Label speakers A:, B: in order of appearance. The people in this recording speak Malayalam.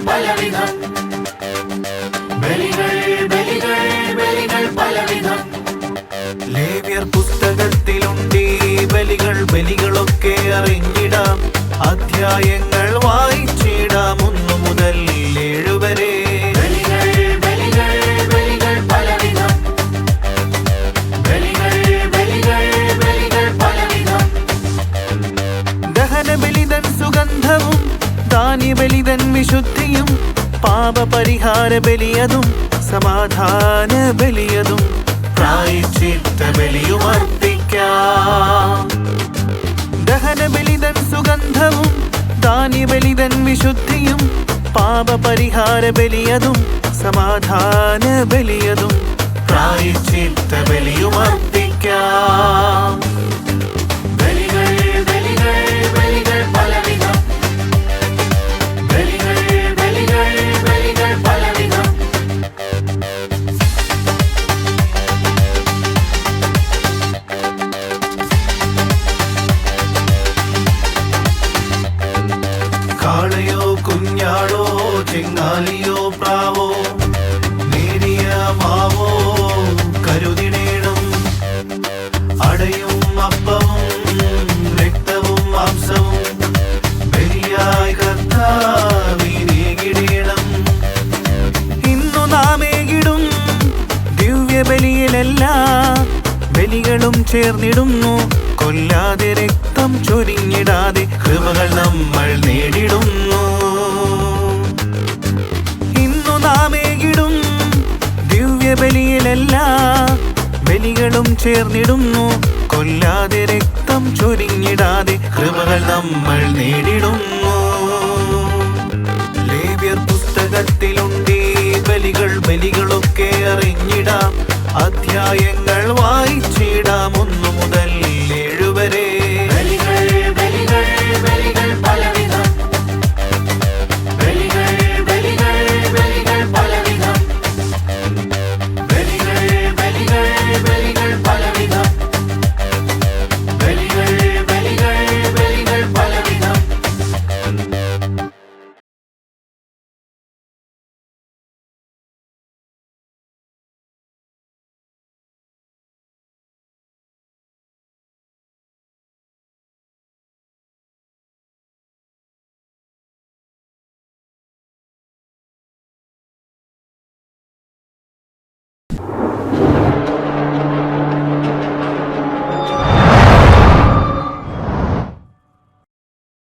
A: പലവിധം ബലികൾ ബലികൾ ബലികൾ പലവിധം ലേവ്യർ പുസ്തകത്തിലുണ്ടീ ബലികൾ ബലികളൊക്കെ അറിഞ്ഞിടാം അധ്യായങ്ങൾ വായിച്ചിടാം 1 മുതൽ 7 വരെ ബലികൾ ബലികൾ ബലികൾ പലവിധം ബലികൾ ബലികൾ ബലികൾ പലവിധം ദഹനബലിതൻ സുഗന്ധവും ധാന്യബലിതൻ വിശുദ്ധിയും പാപപരിഹാര ബലിയതും സമാധാന ബലിയതും പ്രായശ്ചിത്ത ബലിയും അർപ്പിക്കാം ദഹനബലിതൻ സുഗന്ധവും ധാന്യബലിതൻ വിശുദ്ധിയും പാപപരിഹാര ബലിയതും സമാധാന ബലിയതും പ്രായശ്ചിത്ത ബലിയും അർപ്പിക്കാം ബലികൾ ബലികൾ ബലികൾ പലവിധം ബലികൾ ബലികൾ ബലികൾ പലവിധം കാളയോ കുഞ്ഞാടോ ചെങ്ങാലിയോ പ്രാവോ നേരിയ മാവോ കരുതിടേണം അടയും അപ്പവും രക്തവും മാംസവും ബലിയായി കർത്താവിനേകിടേണം ഇന്നു നാമേകിടും ദിവ്യബലിയിലെല്ലാ ബലികളും ചേർന്നിടുന്നു കൊല്ലാതെ രക്തം ചൊരിഞ്ഞിടാതെ കൃപകൾ നമ്മൾ നേടിടുന്നു ഇന്നു നാമേകിടും ദിവ്യബലിയിലെല്ലാ ബലികളും ചേർന്നിടുന്നു കൊല്ലാതെ രക്തം ചൊരിഞ്ഞിടാതെ കൃപകൾ നമ്മൾ നേടിടുന്നു ലേവ്യർ പുസ്തകത്തിലുണ്ടീ ബലികൾ ബലികളൊക്കെ അറിഞ്ഞിടാം അധ്യായങ്ങൾ വായിച്ചി